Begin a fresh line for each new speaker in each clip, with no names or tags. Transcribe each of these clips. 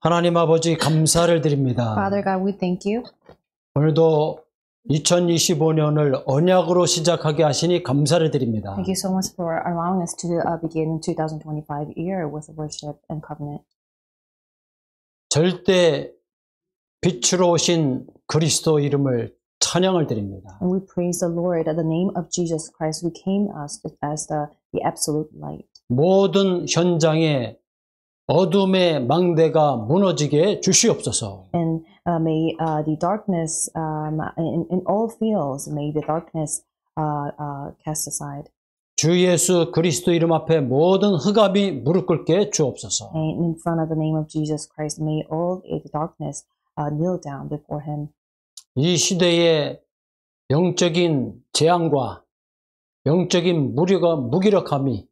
하나님 아버지 감사를 드립니다.
Father God, we thank you.
오늘도 2025년을 언약으로 시작하게 하시니 감사를 드립니다.
Thank you so much for allowing us to begin 2025 year with worship and covenant.
절대 빛으로 오신 그리스도 이름을 찬양을 드립니다.
And we praise the Lord at the name of Jesus Christ who came us as the absolute light.
모든 현장에 어둠의 망대가 무너지게 주시옵소서.
And may the darkness in all fields, may the darkness cast aside.
주 예수 그리스도 이름 앞에 모든 흑암이 무릎 꿇게 주옵소서.
And in front of the name of Jesus Christ, may all the darkness kneel down before Him.
이 시대의 영적인 재앙과 영적인 무기력함이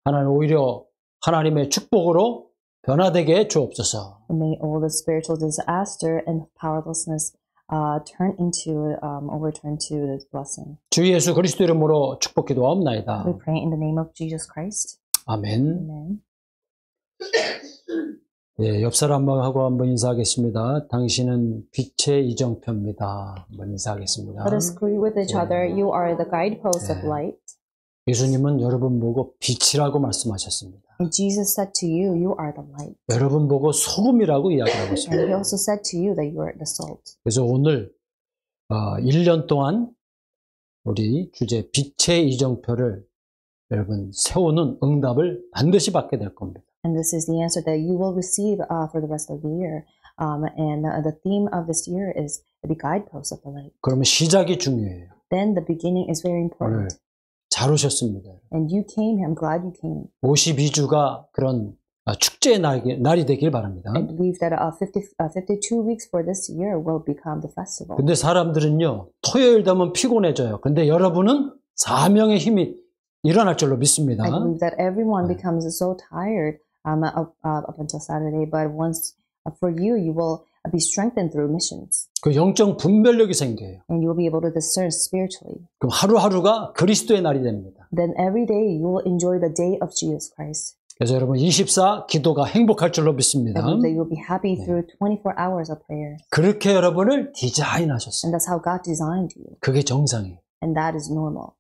하나님 오히려 하나님의 축복으로 변화되게 주옵소서.
And may all the spiritual disaster and powerlessness overturn to the blessing.
주 예수 그리스도 이름으로 축복 기도하옵나이다.
We pray in the name of Jesus Christ.
아멘.
Amen.
예, 옆 사람하고 한번 인사하겠습니다. 당신은 빛의 이정표입니다. 한번 인사하겠습니다.
Let us agree with each other. You are the guidepost of light.
예수님은 여러분 보고 빛이라고 말씀하셨습니다.
And Jesus said to you, you are the light.
여러분 보고 소금이라고 이야기하고
And
있습니다.
He also said to you that you are the salt.
그래서 오늘 1년 동안 우리 주제 빛의 이정표를 여러분 세우는 응답을 반드시 받게 될 겁니다.
And this is the answer that you will receive for the rest of the year. And the theme of this year is the guidepost of the light.
그러면 시작이 중요해요.
Then the beginning is very
오늘
important.
잘 오셨습니다.
And you came here. I'm glad you came.
52주가 그런 축제의 날이 되길 바랍니다.
I believe that 52 weeks for this year will become the festival.
근데 사람들은요, 토요일 되면 피곤해져요. 근데 여러분은 사명의 힘이 일어날 줄로 믿습니다.
I believe that everyone becomes so tired up until Saturday, but once for you, you will be strengthened through missions.
그 영적 분별력이 생겨요.
And you will be able to discern spiritually.
그럼 하루하루가 그리스도의 날이 됩니다.
Then every day you will enjoy the day of Jesus Christ.
그래서 여러분 24 기도가 행복할 줄로 믿습니다.
I believe that you will be happy through 24 hours of prayer.
그렇게 여러분을 디자인하셨어요.
And that's how God designed you.
그게 정상이에요.
And that is normal.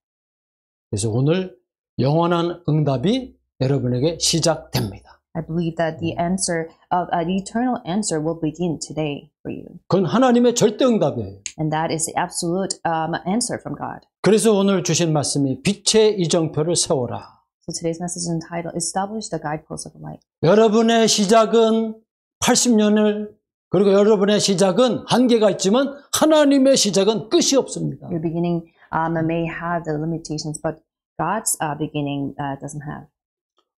그래서 오늘 영원한 응답이 여러분에게 시작됩니다.
I believe that the answer of the eternal answer will begin today for you.
그건 하나님의 절대 응답이에요.
And that is the absolute answer from God.
그래서 오늘 주신 말씀이 빛의 이정표를 세워라.
So today's message is entitled Establish the Guidepost of Light.
여러분의 시작은 80년을 그리고 여러분의 시작은 한계가 있지만 하나님의 시작은 끝이 없습니다.
Your beginning may have the limitations, but God's beginning doesn't have.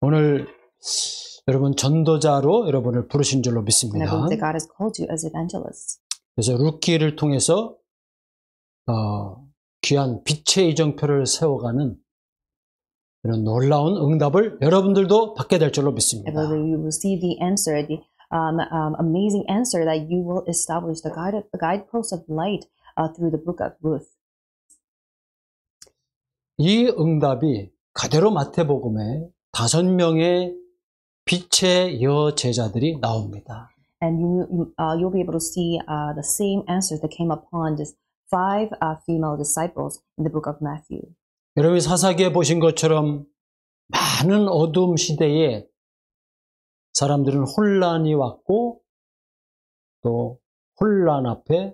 오늘 여러분 전도자로 여러분을 부르신 줄로
And I
믿습니다.
believe that God has called you as evangelists.
그래서 루키를 통해서 귀한 빛의 이정표를 세워가는 이런 놀라운 응답을 여러분들도 받게 될 줄로
I
믿습니다.
believe that you will receive the answer, the amazing answer that you will establish the guidepost of light through the book of Ruth.
이 응답이 그대로 마태복음에 5명의 빛의 여제자들이 나옵니다.
And you'll be able to see the same answers that came upon these 5 female disciples in the book of Matthew.
여러분이 사사기에 보신 것처럼 많은 어둠 시대에 사람들은 혼란이 왔고 또 혼란 앞에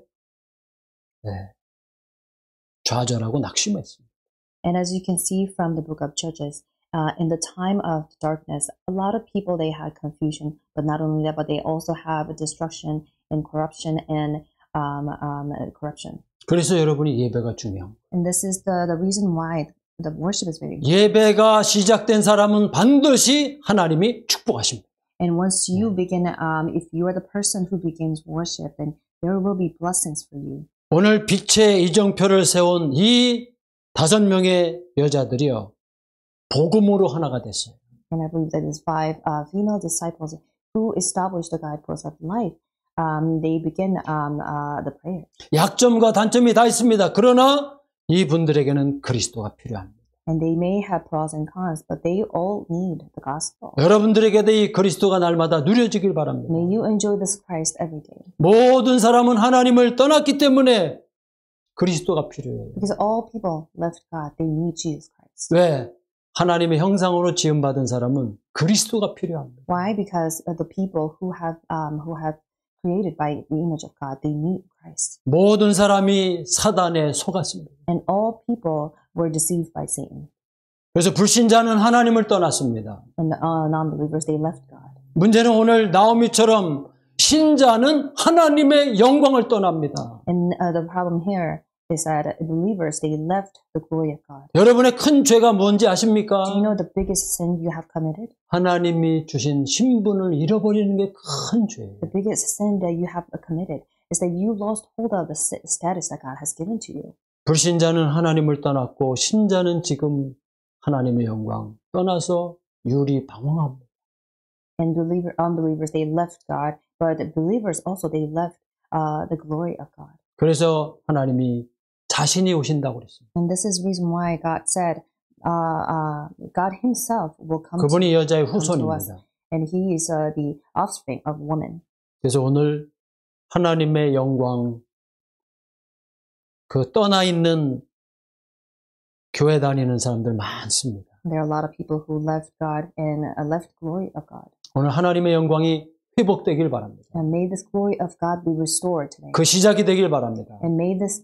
좌절하고 낙심했습니다.
And as you can see from the book of Judges, in the time of darkness, a lot of people, they had confusion, but not only that, but they also have destruction and corruption and corruption.
그래서 여러분이 예배가 중요합니다.
And this is the reason why the worship is very important.
예배가 시작된 사람은 반드시 하나님이 축복하십니다.
And once you begin, if you are the person who begins worship, then there will be blessings for you.
오늘 빛의 이정표를 세운 이 5명의 여자들이요, 복음으로 하나가 됐어요.
And I believe that these 5 female disciples who established the guidepost of life, they begin the prayer.
약점과 단점이 다 있습니다. 그러나 이분들에게는 그리스도가 필요합니다.
And they may have pros and cons, but they all need the gospel.
여러분들에게도 이 그리스도가 날마다 누려지길 바랍니다.
May you enjoy this Christ every day.
모든 사람은 하나님을 떠났기 때문에 그리스도가 필요해요.
Because all people left God, they need Jesus Christ.
왜? 하나님의 형상으로 지음받은 사람은 그리스도가 필요합니다.
Why? Because the people who have created by the image of God, they need Christ.
모든 사람이 사단에 속았습니다.
And all people were deceived by Satan.
그래서 불신자는 하나님을 떠났습니다.
And non-believers, they left God.
문제는 오늘 나오미처럼 신자는 하나님의 영광을 떠납니다.
And the problem here is that believers, they left the glory of God.
여러분의 큰 죄가 뭔지 아십니까?
Do you know the biggest sin you have committed?
하나님이 주신 신분을 잃어버리는 게 큰 죄예요.
The biggest sin that you have committed is that you lost hold of the status that God has given to you.
불신자는 하나님을 떠났고 신자는 지금 하나님의 영광 떠나서 유리방황합니다.
And unbelievers, they left God, but believers also, they left the glory of God.
그래서 하나님이 자신이 오신다고 그랬습니다.
And this is the reason why God said, God Himself will come
그분이 여자의
to us,
후손입니다.
and He is the offspring of woman.
그래서 오늘 하나님의 영광 그 떠나 있는 교회 다니는 사람들 많습니다.
There are a lot of people who left God and left glory of God.
오늘 하나님의 영광이 회복되길 바랍니다.
And may this glory of God be restored today.
그 시작이 되길 바랍니다.
And may this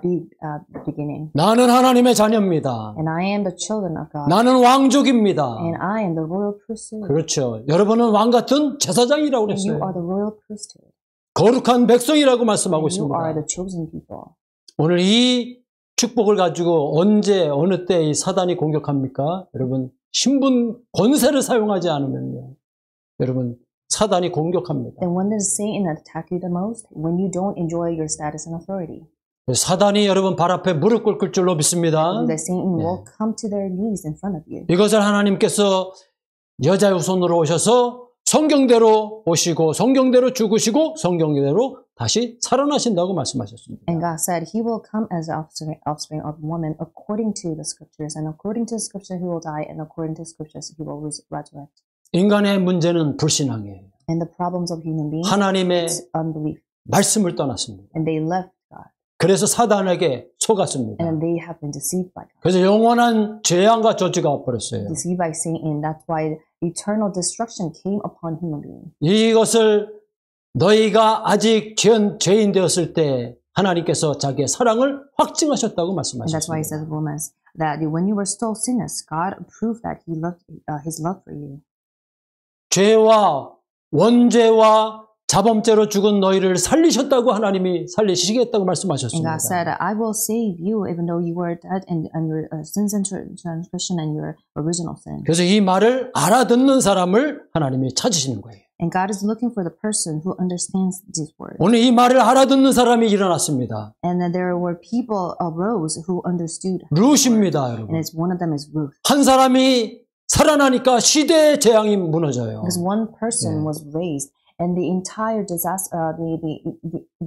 be the beginning.
나는 하나님의 자녀입니다.
And I am the children of God.
나는 왕족입니다.
And I am the royal priesthood.
그렇죠. 여러분은 왕 같은 제사장이라고
And you
그랬어요.
are the royal priesthood.
거룩한 백성이라고 말씀하고
And you are
있습니다.
the chosen people.
오늘 이 축복을 가지고 언제 어느 때 이 사단이 공격합니까? 여러분 신분 권세를 사용하지 않으면요. 여러분 사단이 공격합니다.
Then when does Satan attack you the most? When you don't enjoy your status and authority.
사단이 여러분 발 앞에 무릎 꿇을 줄로 믿습니다.
That Satan will come to their knees in front of you.
이것을 하나님께서 여자의 후손으로 오셔서 성경대로 오시고 성경대로 죽으시고 성경대로 다시 살아나신다고 말씀하셨습니다.
And God said He will come as offspring of woman according to the scriptures, and according to the scripture He will die, and according to the scriptures He will resurrect.
인간의 문제는 불신앙이에요.
And the problems of human beings
하나님의
is unbelief.
말씀을 떠났습니다.
And they left God.
그래서 사단에게 속았습니다.
And they have been deceived by God.
그래서 영원한 재앙과 저주가 와버렸어요.
Deceived by Satan. That's why eternal destruction came upon human beings.
이것을 너희가 아직 죄인 되었을 때 하나님께서 자기의 사랑을 확증하셨다고
And that's why He says,
말씀하셨습니다.
Romans, that when you were still sinners, God proved that He loved His love for you.
죄와 원죄와 자범죄로 죽은 너희를 살리셨다고 하나님이 살리시겠다고
And
말씀하셨습니다.
God said, I will save you even though you were dead in your sins and transgression and your original sin.
그래서 이 말을 알아듣는 사람을 하나님이 찾으시는 거예요.
And God is looking for the person who understands these words.
오늘 이 말을 알아듣는 사람이 일어났습니다.
And then there were people arose who understood.
룻입니다,
And
여러분.
it's one of them is Ruth.
한 사람이 살아나니까 시대의 재앙이 무너져요.
Because one person was raised and the entire disaster, the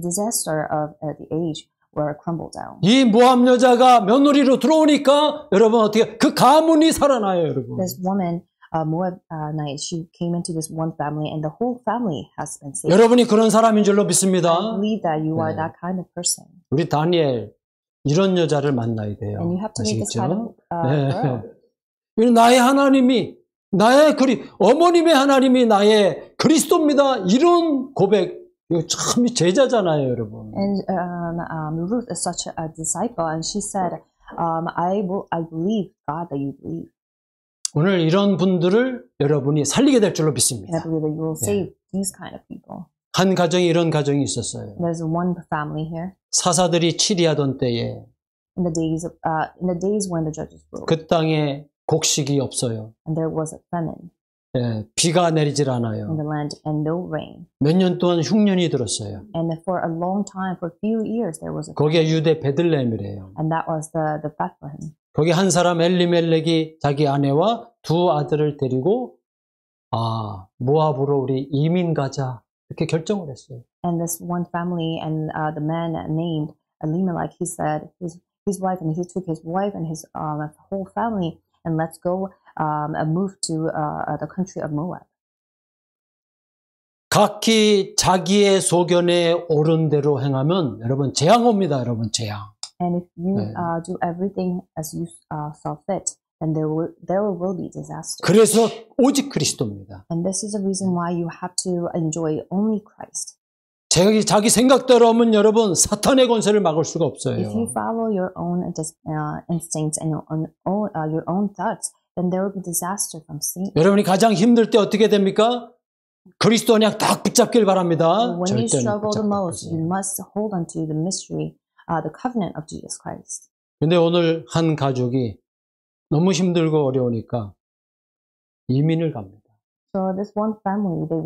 disaster of the age were crumbled down.
이 모함 여자가 며느리로 들어오니까 여러분 어떻게 그 가문이 살아나요, 여러분.
This woman, Moabite, she came into this one family and the whole family has been saved.
여러분이 그런 사람인 줄로
I
믿습니다.
believe that you are that kind of person.
우리 다니엘 이런 여자를 만나야 돼요.
And you have to meet this kind of girl.
나의 하나님이 나의 어머님의 하나님이 나의 그리스도입니다. 이런 고백 이거 참 제자잖아요, 여러분.
And Ruth is such a disciple, and she said, I believe God that you believe.
오늘 이런 분들을 여러분이 살리게 될 줄로
And I
믿습니다.
believe that you will save these kind of people.
한 가정에 이런 가정이 있었어요.
There's one family here.
사사들이 치리하던 때에
In the days when the judges ruled,
그 땅에 곡식이 없어요.
and there was a famine
비가 내리질
in
않아요.
the land and no rain.
몇 년 동안 흉년이 들었어요.
And for a long time, for a few years, there was a
거기에 유대 베들레헴이래요.
and that was the Bethlehem.
거기 한 사람 엘리멜렉이 자기 아내와 두 아들을 데리고 모압으로 우리 이민 가자 이렇게 결정을 했어요.
And this one family and the man named Elimelech, he said, his wife, and he took his wife and his whole family, and let's go move to the country of Moab.
각기 자기의 소견에 옳은 대로 행하면 여러분 재앙 옵니다. 여러분 재앙.
And if you do everything as you saw fit, then there will be disaster.
그래서 오직 그리스도입니다.
And this is the reason why you have to enjoy only Christ.
자기 생각대로 하면 여러분 사탄의 권세를 막을 수가 없어요.
If you follow your own instincts and your own thoughts, then there will be disaster from Satan.
여러분이 가장 힘들 때 어떻게 됩니까? 그리스도 언약 딱 붙잡길 바랍니다.
When you
절대로
struggle the most,
붙잡고.
you must hold on to the mystery, the covenant of Jesus Christ.
근데 오늘 한 가족이 너무 힘들고 어려우니까 이민을 갑니다.
So this one family, they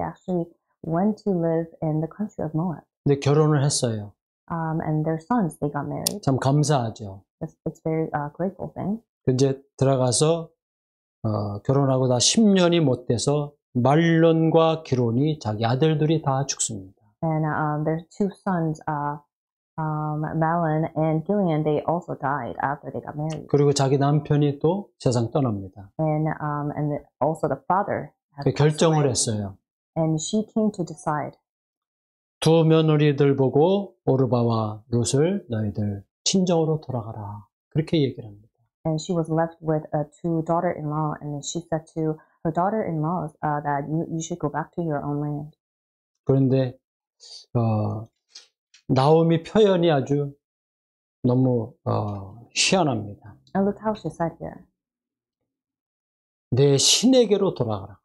actually went to live in the country of Moab.
근데 결혼을 했어요.
And their sons, they got married.
참 감사하죠.
It's very grateful thing.
이제 들어가서 결혼하고 다 10년이 못 돼서 말론과 기론이 자기 아들들이 다 죽습니다.
And their two sons, Malin and Gillian, they also died after they got married.
그리고 자기 남편이 또 세상 떠납니다.
And also the father has passed
결정을
away.
했어요.
And she came to decide.
두 며느리들 보고 오르바와 룻을 너희들 친정으로 돌아가라. 그렇게 얘기를 합니다.
And she was left with two daughter-in-law, and she said to her daughter-in-law that you should go back to your own land.
그런데 나오미 표현이 아주 너무 희한합니다.
And look how she said here.
내 신에게로 돌아가라.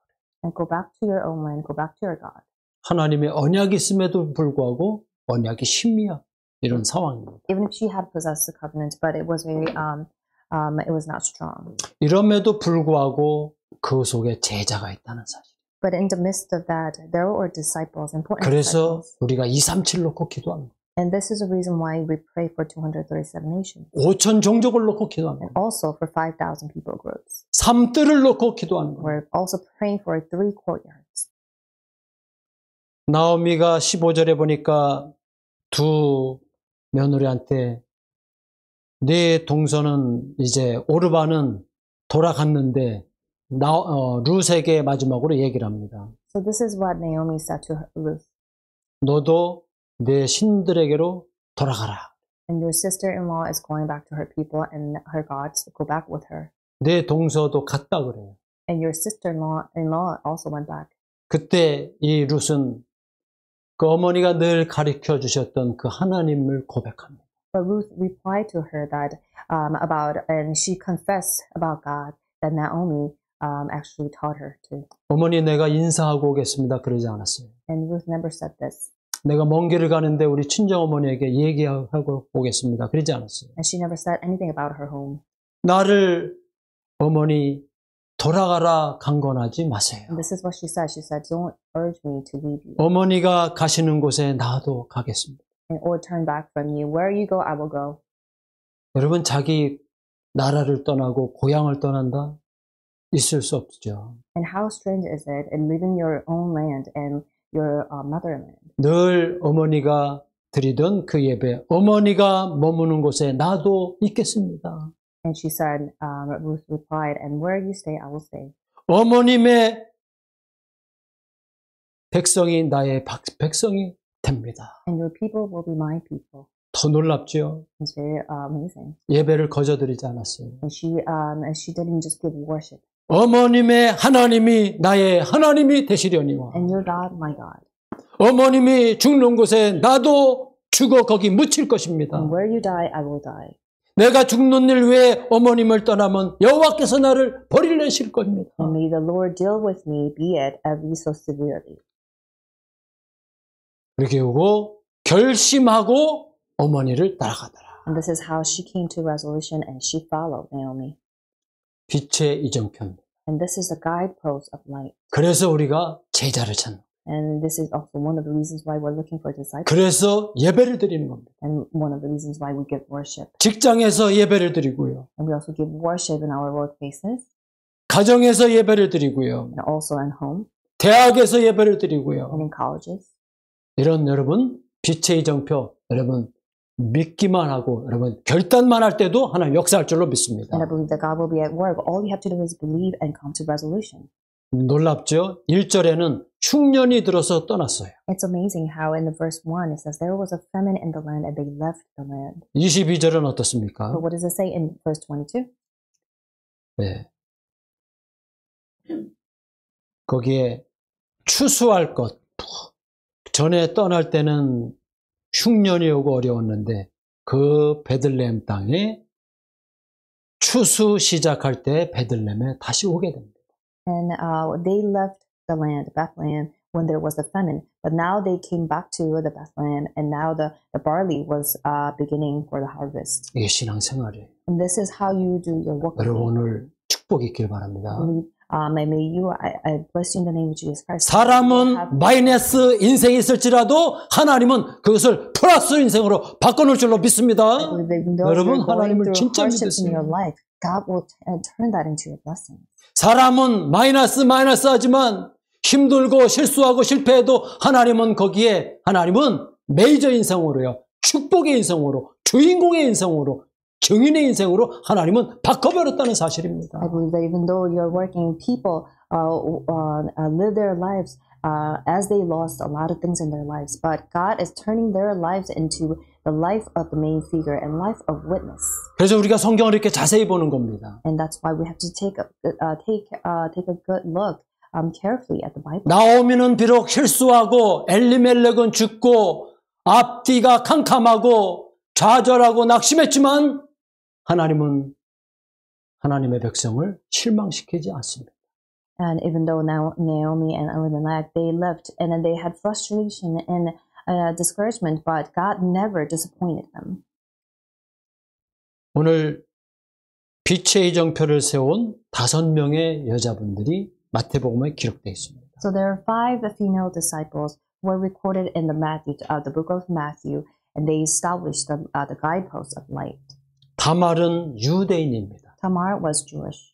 And go back to your own land, go back to your God.
하나님의 언약이 있음에도 불구하고 언약이 심이야. 이런 상황입니다.
Even if she had possessed the covenant, but it was very, it was not strong.
이럼에도 불구하고 그 속에 제자가 있다는 사실.
But in the midst of that, there were disciples, important
그래서
disciples.
우리가 237 놓고 기도합니다.
And this is the reason why we pray for 237 nations.
5천 종족을 놓고
And
기도합니다.
also for 5,000 people groups.
3뜰을 놓고 기도하는 거예요.
We're also praying for 3 courtyards.
나오미가 15절에 보니까 두 며느리한테 네 동서는 이제 오르바는 돌아갔는데 룻에게 마지막으로 얘기를 합니다.
So this is what Naomi said to Ruth.
너도 내 신들에게로 돌아가라.
And your sister-in-law is going back to her people and her gods. Go back with her.
내 동서도 갔다 그래요.
And your sister-in-law also went back.
그때 이 룻은 그 어머니가 늘 가르쳐 주셨던 그 하나님을 고백합니다.
But Ruth replied to her that and she confessed about God that Naomi actually taught her to.
어머니 내가 인사하고 오겠습니다. 그러지 않았어요.
And Ruth never said this.
내가 먼 길을 가는데 우리 친정어머니에게 얘기하고 오겠습니다. 그러지 않았어요.
And she never said anything about her home.
나를 어머니 돌아가라 강권하지 마세요.
And this is what she said. She said, don't urge me to leave you.
어머니가 가시는 곳에 나도 가겠습니다.
Or turn back from you. Where you go, I will go.
여러분 자기 나라를 떠나고 고향을 떠난다? 있을 수 없죠.
And how strange is it in leaving your own land and your motherland?
늘 어머니가 드리던 그 예배, 어머니가 머무는 곳에 나도 있겠습니다.
And she said, Ruth replied, and where you stay, I will stay.
어머님의 백성이 나의 백성이 됩니다.
And your people will be my people.
더 놀랍죠?
It's very amazing.
예배를 거저드리지 않았어요.
And she didn't just give worship.
어머님의 하나님이 나의 하나님이 되시려니와
And your God, my God.
어머님이 죽는 곳에 나도 죽어 거기 묻힐 것입니다.
And where you die, I will die.
내가 죽는 일 외에 어머님을 떠나면 여호와께서 나를 버리려실 겁니다.
And may the Lord deal with me, be it ever so severely.
그렇게 오고 결심하고 어머니를 따라가더라.
And this is how she came to resolution and she followed Naomi.
빛의 이정표.
And this is the guidepost of light.
그래서 우리가 제자를 찾는.
And this is also one of the reasons why we're looking for disciples.
그래서 예배를 드리는 겁니다.
And one of the reasons why we give worship.
직장에서 예배를 드리고요.
And we also give worship in our workplaces.
가정에서 예배를 드리고요.
And also in home.
대학에서 예배를 드리고요.
And in colleges.
이런 여러분 빛의 이정표 여러분 믿기만 하고 여러분 결단만 할 때도 하나님 역사할 줄로 믿습니다.
And I believe that God will be at work. All you have to do is believe and come to resolution.
놀랍죠? 1절에는 흉년이 들어서 떠났어요.
It's amazing how in the verse 1 it says there was a famine in the land and they left the land.
22절은 어떻습니까?
But what does it say in verse 22?
네. 거기에 추수할 것. 전에 떠날 때는 흉년이 오고 어려웠는데 그 베들레헴 땅에 추수 시작할 때 베들레헴에 다시 오게 됩니다.
And they left the land, Bethlehem, when there was a famine. But now they came back to the Bethlehem, and now the barley was beginning for the harvest.
이게 신앙생활이에요.
And this is how you do your work.
여러분 오늘 축복이 있길 바랍니다.
May you, I bless you in the name of Jesus Christ.
사람은 마이너스 인생이 있을지라도 하나님은 그것을 플러스 인생으로 바꿔놓을 줄로 믿습니다. 여러분 하나님을 진짜 믿으세요.
God will turn that into a blessing.
사람은 마이너스 하지만 힘들고 실수하고 실패해도 하나님은 거기에 하나님은 메이저 인생으로요. 축복의 인생으로 주인공의 인생으로 증인의 인생으로 하나님은 바꿔버렸다는 사실입니다.
I believe that even though you're working, people live their lives as they lost a lot of things in their lives, but God is turning their lives into the life of the main figure and life of witness.
그래서 우리가 성경을 이렇게 자세히 보는 겁니다.
And that's why we have to take a good look carefully at the Bible.
나오미는 비록 실수하고 엘리멜렉은 죽고 앞뒤가 캄캄하고 좌절하고 낙심했지만 하나님은 하나님의 백성을 실망시키지 않습니다.
And even though now Naomi and Elimelech, they left and then they had frustration and discouragement, but God never disappointed them.
오늘 빛의 이정표를 세운 5명의 여자분들이 마태복음에 기록되어 있습니다.
So there are 5 female disciples who were recorded in the book of Matthew, and they established the guideposts of light.
다말은 유대인입니다.
Tamar was Jewish.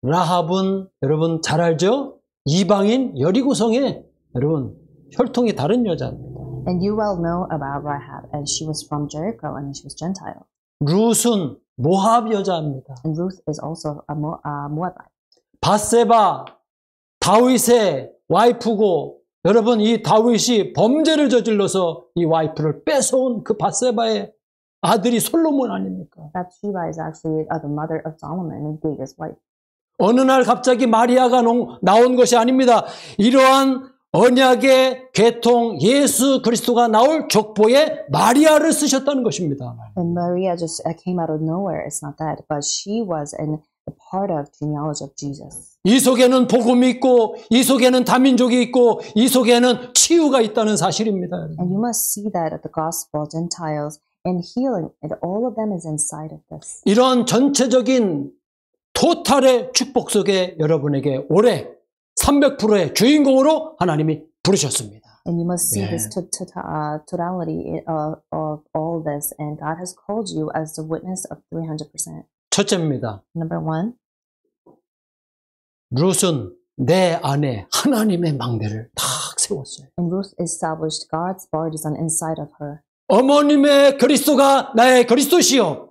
라합은 여러분 잘 알죠? 이방인 여리고성에 여러분 혈통이 다른 여자입니다.
And you well know about Rahab, and she was from Jericho, and she was Gentile.
룻은 모압 여자입니다.
And Ruth is also a Moabite.
밧세바 다윗의 와이프고 여러분 이 다윗이 범죄를 저질러서 이 와이프를 뺏어온 그 밧세바의 아들이 솔로몬 아닙니까?
Bathsheba is actually the mother of Solomon and David's wife.
어느 날 갑자기 마리아가 나온 것이 아닙니다. 이러한 언약의 계통 예수 그리스도가 나올 족보에 마리아를 쓰셨다는 것입니다.
And Maria just came out of nowhere. It's not that, but she was in the part of genealogy of Jesus.
이 속에는 복음이 있고 이 속에는 다민족이 있고 이 속에는 치유가 있다는 사실입니다.
And you must see that at the gospel, Gentiles, and healing, and all of them is inside of this.
이런 전체적인 토탈의 축복 속에 여러분에게 올해 300%의 주인공으로 하나님이 부르셨습니다.
And you must see this totality of all this, and God has called you as the witness of 300%.
첫째입니다.
Number 1.
룻은 내 안에 하나님의 망대를 탁 세웠어요.
And Ruth established God's partisan inside of her.
어머님의 그리스도가 나의 그리스도시요.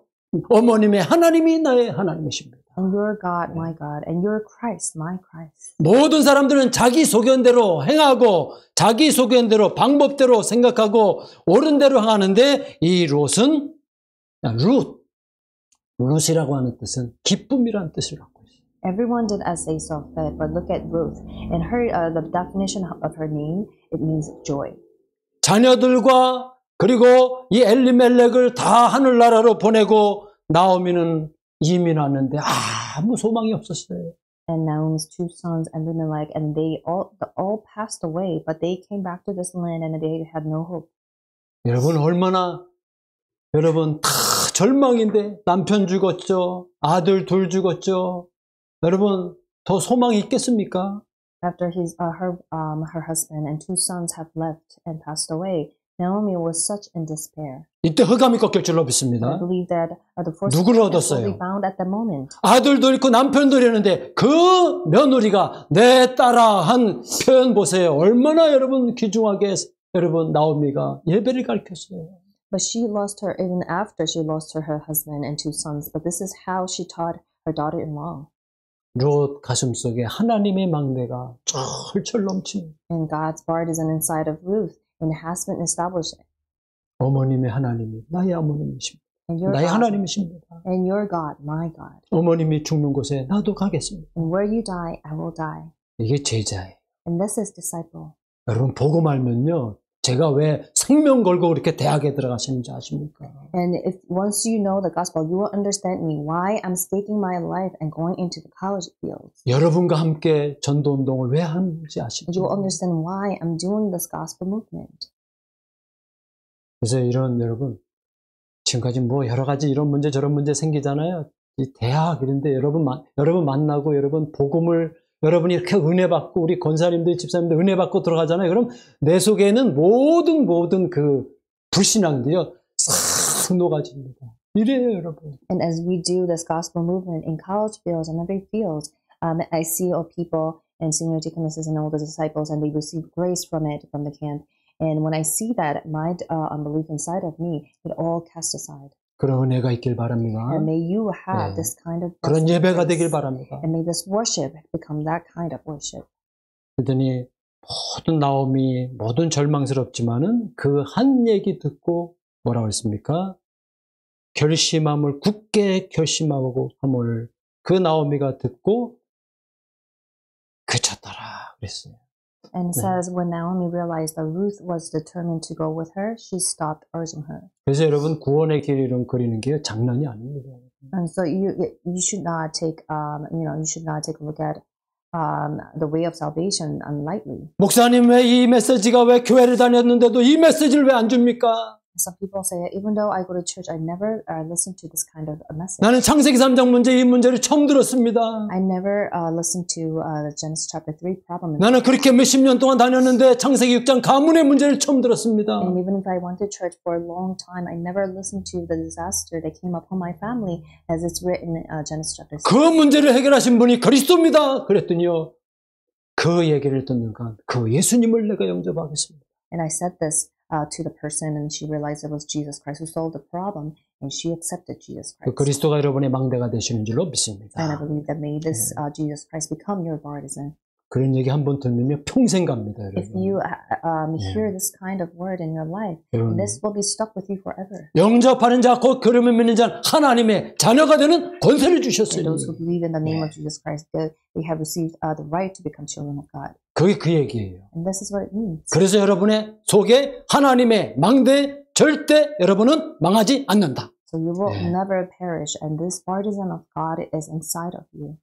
어머님의 하나님이 나의 하나님이십니다.
And your God, my God, and your Christ, my Christ.
모든 사람들은 자기 소견대로 행하고 자기 소견대로 방법대로 생각하고 옳은 대로 행하는데 이 룻은 룻이라고 하는 뜻은 기쁨이라는 뜻을 갖고 있어요.
Everyone did as they saw fit, but look at Ruth. And her, the definition of her name, it means joy.
자녀들과 그리고 이 엘리멜렉을 다 하늘나라로 보내고 나오미는 이민 왔는데 아무 소망이 없었어요.
And Naomi's 2 sons and Elimelech, and they all passed away, but they came back to this land and they had no hope.
여러분 다 절망인데 남편 죽었죠. 아들 2 죽었죠. 여러분 더 소망이 있겠습니까?
After her husband and 2 sons have left and passed away, Naomi was such in despair.
이때 흑암이 꺾일 줄로
I
믿습니다.
believe that the first
누구를
was
얻었어요?
found at that moment.
아들도 있고 남편도 있는데 그 며느리가 내 딸아 한 표현 보세요. 얼마나 여러분 귀중하게 여러분 나오미가 예배를 가르쳤어요.
But she lost her even after she lost her husband and 2 sons. But this is how she taught her daughter-in-law.
룻 가슴속에 하나님의 망대가 철철 넘칩니다.
And God's partisan inside of Ruth, and it has been established.
어머님의 하나님이 나의 어머님이십니다.
And your
나의
God,
하나님이십니다.
and your God, my God.
어머님이 죽는 곳에 나도 가겠습니다.
And where you die, I will die.
이게 제자예요.
And this is disciple.
여러분 보고 말면요. 제가 왜 생명 걸고 그렇게 대학에 들어가시는지 아십니까?
And if once you know the gospel, you will understand me why I'm staking my life and going into the college fields.
여러분과 함께 전도 운동을 왜 하는지 아시죠?
You will understand why I'm doing this gospel movement.
그래서 이런 여러분 지금까지 뭐 여러 가지 이런 문제 저런 문제 생기잖아요. 이 대학 이런데 여러분 만나고 여러분 복음을 여러분이 이렇게 은혜 받고 우리 권사님들 집사님들 은혜 받고 들어가잖아요. 그럼 내 속에는 모든 그 불신앙들이요 싹 녹아집니다. 이래요, 여러분.
And as we do this gospel movement in college fields and every field, I see all people and senior deaconesses and all the disciples, and they receive grace from it, from the camp. And when I see that, my unbelief inside of me, it all cast aside.
그런 은혜가 있길 바랍니다.
And may you have this kind of
그런 예배가 되길 바랍니다.
And may this worship become that kind of worship.
그러더니 모든 나옴이 모든 절망스럽지만은 그 한 얘기 듣고 뭐라고 했습니까? 결심함을 굳게 결심하고 함을 그 나오미가 듣고 그쳤더라 그랬어요.
And it says when Naomi realized that Ruth was determined to go with her, she stopped urging her.
그래서 여러분 구원의 길을 그리는 게 장난이 아닙니다.
And so you should not take you should not take a look at the way of salvation lightly.
목사님 왜 이 메시지가 왜 교회를 다녔는데도 이 메시지를 왜 안 줍니까?
Some people say, even though I go to church, I never listen to this kind of a message.
나는 창세기 3장 문제 이 문제를 처음 들었습니다.
I never listened to the Genesis chapter 3 problem.
나는 그렇게 몇십 년 동안 다녔는데 창세기 6장 가문의 문제를 처음 들었습니다.
And even if I went to church for a long time, I never listened to the disaster that came upon my family as it's written in Genesis chapter 6.
그 문제를 해결하신 분이 그리스도입니다. 그랬더니요. 그 얘기를 듣는 간 그 예수님을 내가 영접하겠습니다.
And I said this to the person, and she realized it was Jesus Christ who solved the problem, and she accepted Jesus
그
Christ.
그리스도가 여러분의 망대가 되시는 줄로 믿습니다.
And I believe that may this Jesus Christ become your partisan.
그런 얘기 한번 들으면요 평생 갑니다,
If
여러분.
you hear this kind of word in your life, this will be stuck with you forever.
영접하는 자 곧 그름을 믿는 자 하나님의 자녀가 되는 권세를
And
주셨어요.
those who believe in the name of Jesus Christ, they have received the right to become children of God.
그게 그 얘기예요.
And this is what it means.
그래서 여러분의 속에 하나님의 망대 절대 여러분은 망하지 않는다.
So you will never perish, and this partisan of God is inside of you.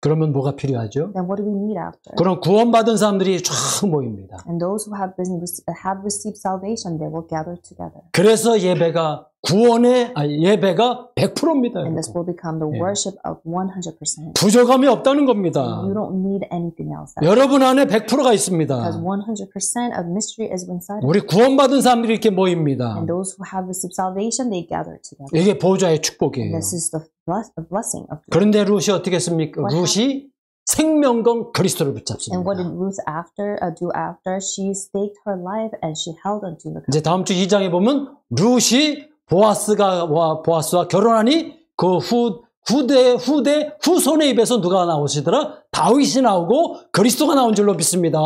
그러면 뭐가 필요하죠?
Then what do we need after?
그런 구원받은 사람들이 쫙 모입니다.
And those who have received salvation, they will gather together.
그래서 예배가 예배가 100%입니다.
And this will become the worship of 100%.
부족함이 없다는 겁니다.
You don't need anything else.
여러분 안에 100%가 있습니다.
Because 100% of mystery is inside of you.
우리 구원받은 사람들이 이렇게 모입니다.
And those who have received salvation, they gather together.
이게 보좌의
And
축복이에요.
this is the blessing of God.
그런데 룻이 어떻게 했습니까? 룻이 생명건 그리스도를 붙잡습니다.
And what did Ruth do after? She staked her life and she held onto the
이제 다음 주 2장에 보면 룻이 보아스와 결혼하니 그 후손의 입에서 누가 나오시더라? 다윗이 나오고 그리스도가 나온 줄로 믿습니다.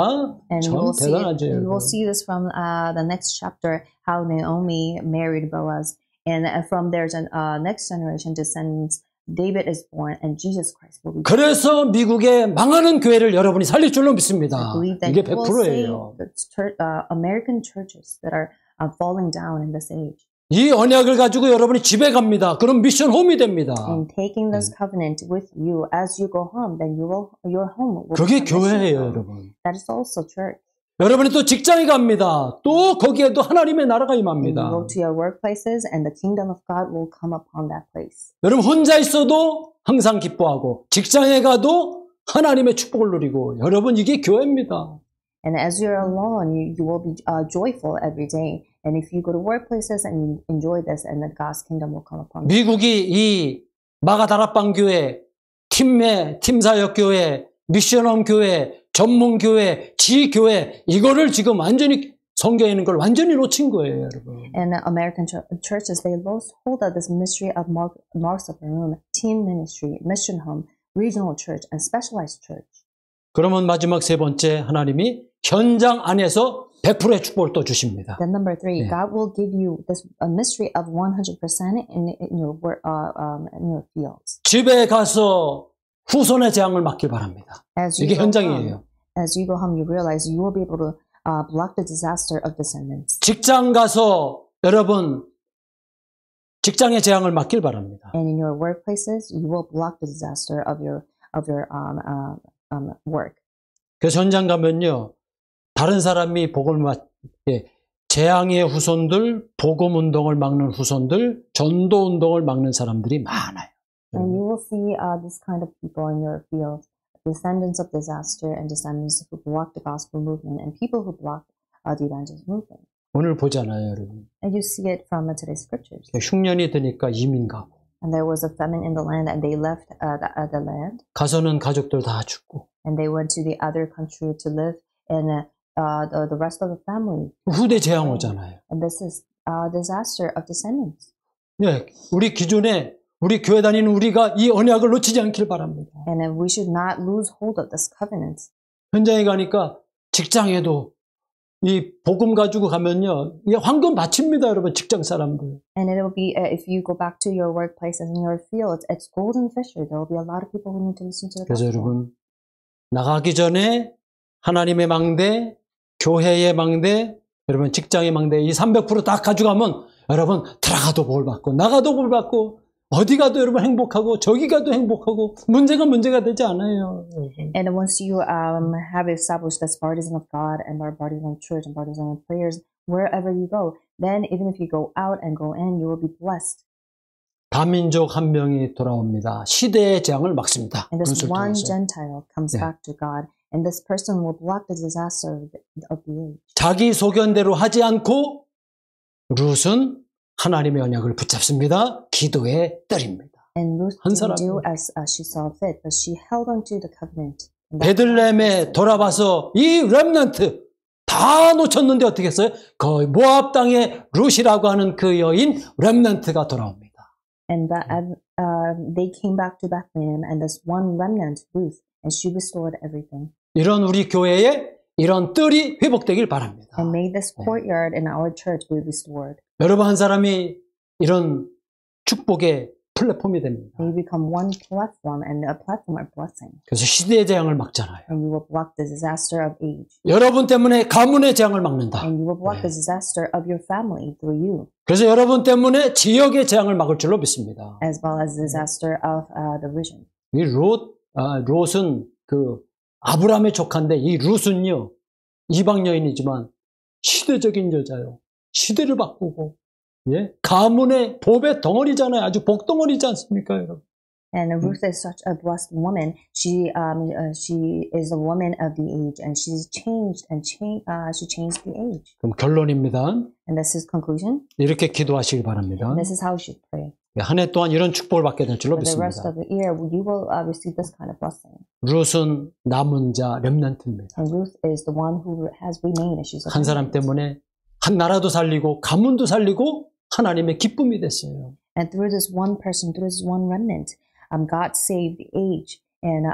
And
참 대단하죠.
you will see this from the next chapter, how Naomi married Boaz. And from their next generation descendants, David is born and Jesus Christ will be born.
그래서 미국의 망하는 교회를 여러분이 살릴 줄로 믿습니다.
I believe that
이게
you will save
100%예요.
the American churches that are falling down in this age.
이 언약을 가지고 여러분이 집에 갑니다. 그럼 미션 홈이 됩니다.
And taking this covenant with you as you go home, then your home will
그게
become a
교회예요,
mission.
여러분.
That is also church.
여러분이 또 직장에 갑니다. 또 거기에도 하나님의 나라가
And
임합니다.
you go to your workplaces, and the kingdom of God will come upon that place.
여러분 혼자 있어도 항상 기뻐하고 직장에 가도 하나님의 축복을 누리고 여러분 이게 교회입니다.
And as you're alone, you will be joyful every day. And if you go to workplaces and you enjoy this, and then God's kingdom will come upon you.
미국이 이 마가다락방 교회, 팀사역 교회, 미션홈 교회, 전문 교회, 지교회 이거를 지금 완전히 성경에 있는 걸 완전히 놓친 거예요, 여러분.
And American churches, they lost hold of this mystery of Mark's upper room, team ministry, mission home, regional church, and specialized church.
그러면 마지막 세 번째, 하나님이 현장 안에서 100%의 축복을 또 주십니다.
Then number three,
네.
God will give you this a mystery of 100% in your work, in your fields.
집에 가서 후손의 재앙을 막길 바랍니다.
As you
이게
go
현장이에요.
home, as you go home, you realize you will be able to block the disaster of descendants.
직장 가서 여러분 직장의 재앙을 막길 바랍니다.
And in your workplaces, you will block the disaster of your work.
그래서 현장 가면요, 다른 사람이 재앙의 후손들, 복음 운동을 막는 후손들, 전도 운동을 막는 사람들이 많아요.
And you will see this kind of people in your field, descendants of disaster and descendants who block the gospel movement and people who block the evangelist movement.
오늘 보잖아요, 여러분.
And you see it from today's scriptures.
흉년이 드니까 이민 가고,
And there was a famine in the land, and they left the land,
가서는 가족들 다 죽고,
and they went to the other country to live, and the rest of the family.
후대 재앙 오잖아요.
And this is disaster of descendants.
네, 우리 기존에 우리 교회 다니는 우리가 이 언약을 놓치지 않길 바랍니다.
And we should not lose hold of this covenant.
현장에 가니까 직장에도 이 복음 가지고 가면요, 이게 황금 바칩니다, 여러분, 직장 사람들.
And it will be, if you go back to your workplaces and your fields, it's golden fishery. There will be a lot of people who need to listen to the
그래서
gospel.
여러분, 나가기 전에 하나님의 망대, 교회의 망대, 여러분 직장의 망대, 이 300% 다 가져가면 여러분 들어가도 볼 받고 나가도 볼 받고 어디 가도 여러분 행복하고 저기 가도 행복하고 문제가 되지 않아요.
And once you have established this partisan of God and our partisan church and partisan prayers, wherever you go, then even if you go out and go in, you will be blessed.
다민족 한 명이 돌아옵니다. 시대의 재앙을 막습니다.
And this one
통해서.
Gentile comes
Yeah.
back to God, and this person will block the disaster of the age.
자기 소견대로 하지 않고 룻은 하나님의 언약을 붙잡습니다. 기도의 뜰입니다.
And Ruth
한
didn't
사람.
do as she saw fit, but she held on to the covenant. And that's
베들레헴에 돌아봐서 이 렘넌트 다 놓쳤는데 어떻게 했어요? 그 모압 땅의 룻이라고 하는 그 여인 렘넌트가 돌아옵니다.
And they came back to Bethlehem, and this one remnant, Ruth, and she restored everything.
이런 우리 교회에 이런 뜰이 회복되길 바랍니다.
And made this courtyard in our church be restored.
여러분 한 사람이 이런 축복의 플랫폼이 됩니다.
They become one platform and a platform of blessing.
그래서 시대의 재앙을 막잖아요.
And you will block the disaster of age.
여러분 때문에 가문의 재앙을 막는다.
And you will block the disaster of your family through you.
그래서 여러분 때문에 지역의 재앙을 막을 줄로 믿습니다.
As well as the disaster of the region.
이 롯은 그 아브라함의 조카인데 이 룻은요, 이방 여인이지만 시대적인 여자요. 시대를 바꾸고, 예? 가문의 복의 덩어리잖아요. 아주 복덩어리지 않습니까, 여러분?
And Ruth is such a blessed woman. She is a woman of the age, and she's changed she changed the age.
그럼 결론입니다.
And this is conclusion.
이렇게 기도하시기 바랍니다.
And this is how you should pray.
한 해 동안 이런 축복을 받게 될 줄로
For the rest
믿습니다.
of the year, you will receive this kind of blessing.
룻은 남은 자 렘넌트입니다.
And Ruth is the one who has remained, and she's a
한 사람 때문에 한 나라도 살리고 가문도 살리고 하나님의 기쁨이 됐어요.
And through this one person, through this one remnant, God saved the age and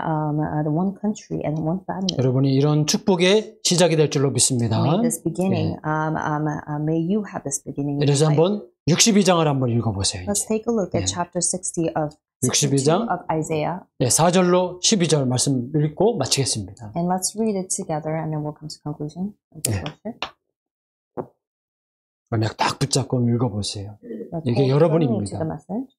the one country and one family.
여러분이 이런 축복의 시작이 될 줄로 믿습니다.
May this beginning, may you have this beginning. in
그래서
your life.
한번 62장을 한번 읽어보세요.
Let's take a look at chapter 60 of
62장.
of Isaiah,
네, 4절로 12절 말씀 읽고 마치겠습니다.
and let's read it together, and then we'll come to conclusion of this worship.
그냥 딱 붙잡고 읽어보세요.
Let's
이게
hold
여러분입니다.
firmly to the message.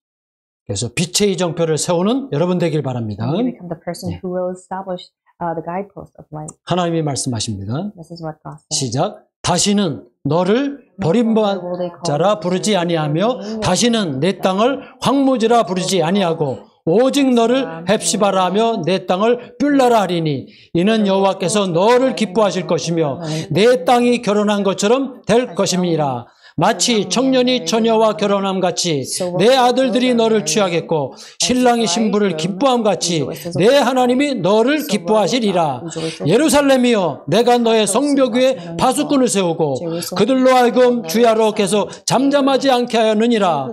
그래서 빛의 이정표를 세우는 여러분 되길 바랍니다.
You become the person who will establish the guidepost of life.
하나님이 말씀하십니다.
This is what God says.
시작. 다시는 너를 버림받자라 부르지 아니하며 다시는 내 땅을 황무지라 부르지 아니하고 오직 너를 헵시바라 하며 내 땅을 뷸라라 하리니 이는 여호와께서 너를 기뻐하실 것이며 내 땅이 결혼한 것처럼 될 것임이라. 마치 청년이 처녀와 결혼함 같이 내 아들들이 너를 취하겠고 신랑이 신부를 기뻐함 같이 내 하나님이 너를 기뻐하시리라. 예루살렘이여 내가 너의 성벽 위에 파수꾼을 세우고 그들로 하여금 주야로 계속 잠잠하지 않게 하였느니라.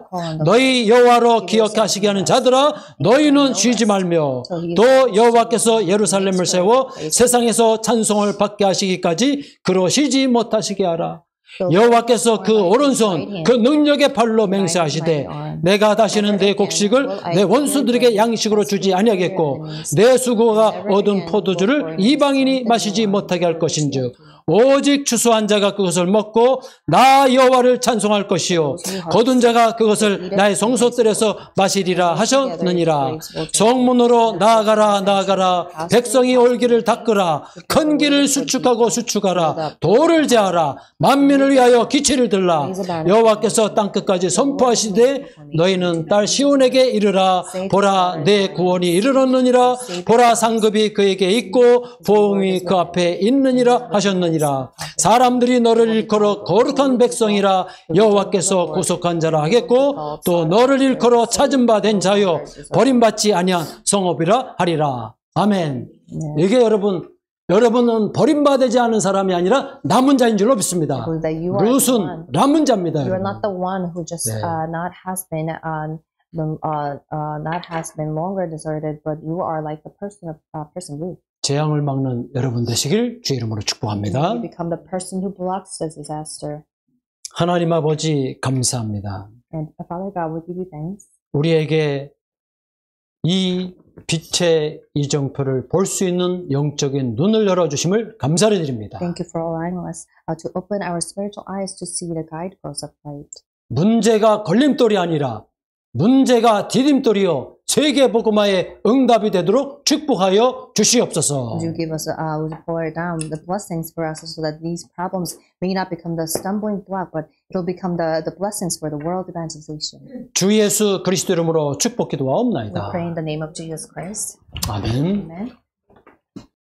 너희 여호와로 기억하시게 하는 자들아 너희는 쉬지 말며 또 여호와께서 예루살렘을 세워 세상에서 찬송을 받게 하시기까지 그러시지 못하시게 하라. 여호와께서 그 오른손 그 능력의 팔로 맹세하시되 내가 다시는 내 곡식을 내 원수들에게 양식으로 주지 아니하겠고 내 수고가 얻은 포도주를 이방인이 마시지 못하게 할 것인즉 오직 추수한 자가 그것을 먹고 나 여호와를 찬송할 것이요 거둔 자가 그것을 나의 성소들에서 마시리라 하셨느니라. 성문으로 나아가라 나아가라. 백성이 올 길을 닦으라. 큰 길을 수축하고 수축하라. 돌을 제하라. 만민을 위하여 기치를 들라. 여호와께서 땅끝까지 선포하시되 너희는 딸 시온에게 이르라. 보라 내 구원이 이르렀느니라. 보라 상급이 그에게 있고 보응이 그 앞에 있느니라 하셨느니라. 사람들이 너를 일컬어 거룩한 백성이라 여호와께서 구속한 자라 하겠고 또 너를 일컬어 찾은 바 된 자요 버림받지 아니한 성읍이라 하리라. 아멘. 이게 여러분은 버림받지 않은 사람이 아니라 남은 자인 줄로 믿습니다. 룻은 남은 자입니다.
You are not the one who just not has been longer deserted, but you are like the person Ruth.
재앙을 막는 여러분 되시길 주의 이름으로 축복합니다.
You become the person who blocks the disaster.
하나님 아버지 감사합니다.
And Father God, we give you thanks.
우리에게 이 빛의 이정표를 볼 수 있는 영적인 눈을 열어주심을 감사를 드립니다.
Thank you for allowing us to open our spiritual eyes to see the guideposts of light.
문제가 걸림돌이 아니라 문제가 디딤돌이요 세계 복음화의 응답이 되도록 축복하여 주시옵소서.
You give us, we pour down the blessings for us, so that these problems may not become the stumbling block, but it'll become the blessings for the world evangelization.
주 예수 그리스도 이름으로 축복
We
기도하옵나이다.
pray in the name of Jesus Christ.
아멘.
Amen.